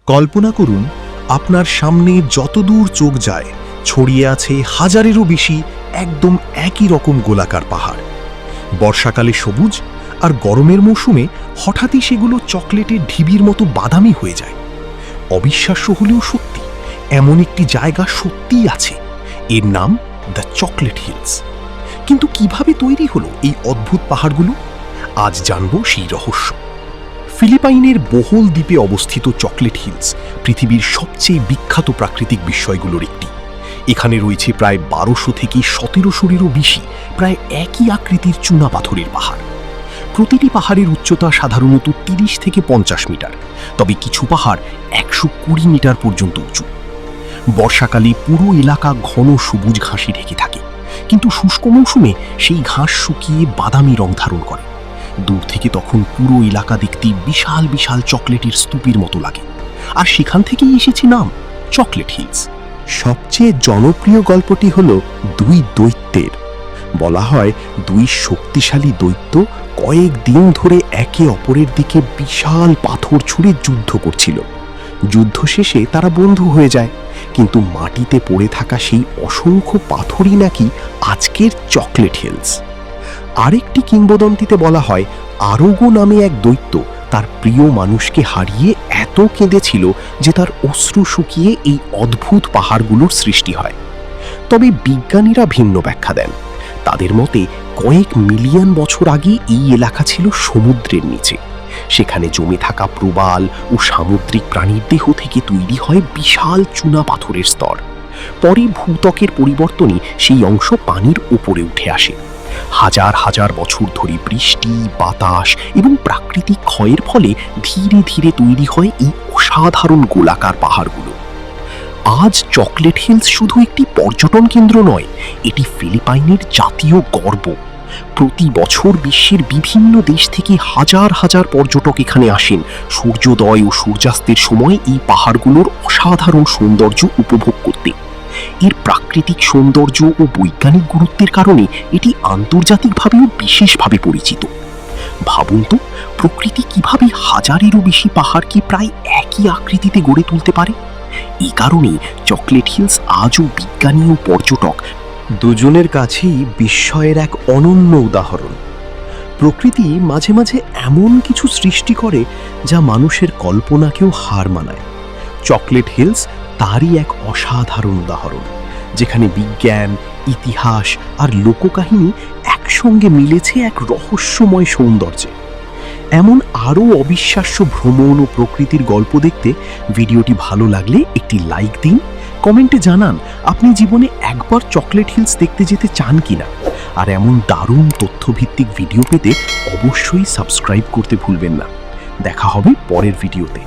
কল্পনা করুন, আপনার সামনে যতদূর চোখ যায় ছড়িয়ে আছে হাজারেরও বেশি একদম একই রকম গোলাকার পাহাড়। বর্ষাকালে সবুজ, আর গরমের মৌসুমে হঠাৎই সেগুলো চকলেটের ঢিবির মতো বাদামি হয়ে যায়। অবিশ্বাস্য হলেও সত্যি, এমন একটি জায়গা সত্যিই আছে। এর নাম দ্য চকলেট হিলস। কিন্তু কিভাবে তৈরি হলো এই অদ্ভুত পাহাড়গুলো? আজ জানব সেই রহস্য। ফিলিপাইনের বোহোল দ্বীপে অবস্থিত চকলেট হিলস পৃথিবীর সবচেয়ে বিখ্যাত প্রাকৃতিক বিস্ময়গুলোর একটি। এখানে রয়েছে প্রায় 1200 থেকে 1700-এরও বেশি প্রায় একই আকৃতির চুনা পাথরের পাহাড়। প্রতিটি পাহাড়ের উচ্চতা সাধারণত 30 থেকে 50 মিটার, তবে কিছু পাহাড় 120 মিটার পর্যন্ত উঁচু। বর্ষাকালে পুরো এলাকা ঘন সবুজ ঘাসে ঢেকে থাকে, কিন্তু শুষ্ক মৌসুমে সেই ঘাস শুকিয়ে বাদামি রং ধারণ করে। দূর থেকে তখন পুরো এলাকা দেখতে বিশাল বিশাল চকলেটের স্তূপের মতো লাগে, আর সেখান থেকেই এসেছে নাম চকলেট হিলস। সবচেয়ে জনপ্রিয় গল্পটি হল দুই দৈত্যের। বলা হয় দুই শক্তিশালী দৈত্য কয়েকদিন ধরে একে অপরের দিকে বিশাল পাথর ছুঁড়ে যুদ্ধ করছিল। যুদ্ধ শেষে তারা বন্ধু হয়ে যায়, কিন্তু মাটিতে পড়ে থাকা সেই অসংখ্য পাথরই নাকি আজকের চকলেট হিলস। আরেকটি কিংবদন্তিতে বলা হয় আরোগো নামে এক দৈত্য তার প্রিয় মানুষকে হারিয়ে এত কেঁদেছিল যে তার অশ্রু শুকিয়ে এই অদ্ভুত পাহাড়গুলোর সৃষ্টি হয়। তবে বিজ্ঞানীরা ভিন্ন ব্যাখ্যা দেন। তাদের মতে কয়েক মিলিয়ন বছর আগে এই এলাকা ছিল সমুদ্রের নিচে। সেখানে জমে থাকা প্রবাল ও সামুদ্রিক প্রাণীর দেহ থেকে তৈরি হয় বিশাল চুনা পাথরের স্তর। পরে ভূত্বকের পরিবর্তনে সেই অংশ পানির উপরে উঠে আসে। হাজার হাজার বছর ধরে বৃষ্টি, বাতাস এবং প্রাকৃতিক ক্ষয়ের ফলে ধীরে ধীরে তৈরি হয় এই অসাধারণ গোলাকার পাহাড়গুলো। আজ চকলেট হিলস শুধু একটি পর্যটন কেন্দ্র নয়, এটি ফিলিপাইনের জাতীয় গর্ব। প্রতি বছর বিশ্বের বিভিন্ন দেশ থেকে হাজার হাজার পর্যটক এখানে আসেন সূর্যোদয় ও সূর্যাস্তের সময় এই পাহাড়গুলোর অসাধারণ সৌন্দর্য উপভোগ করতে। এর প্রাকৃতিক সৌন্দর্য ও বৈজ্ঞানিক গুরুত্বের কারণে এটি আন্তর্জাতিকভাবেও বিশেষভাবে পরিচিত। ভাবুন তো, প্রকৃতি কিভাবে হাজারেরও বেশি পাহাড়কে প্রায় একই আকৃতিতে গড়ে তুলতে পারে। এই কারণেই চকলেট হিলস আজও বিজ্ঞানী ও পর্যটক দুজনের কাছেই বিস্ময়ের এক অনন্য উদাহরণ। প্রকৃতি মাঝে মাঝে এমন কিছু সৃষ্টি করে যা মানুষের কল্পনাকেও হার মানায়। চকলেট হিলস তারই এক অসাধারণ উদাহরণ, যেখানে বিজ্ঞান, ইতিহাস আর লোককাহিনী একসঙ্গে মিলেছে এক রহস্যময় সৌন্দর্যে। এমন আরও অবিশ্বাস্য ভ্রমণ ও প্রকৃতির গল্প দেখতে ভিডিওটি ভালো লাগলে একটি লাইক দিন। কমেন্টে জানান আপনি জীবনে একবার চকলেট হিলস দেখতে যেতে চান কিনা। আর এমন দারুণ তথ্যভিত্তিক ভিডিও পেতে অবশ্যই সাবস্ক্রাইব করতে ভুলবেন না। দেখা হবে পরের ভিডিওতে।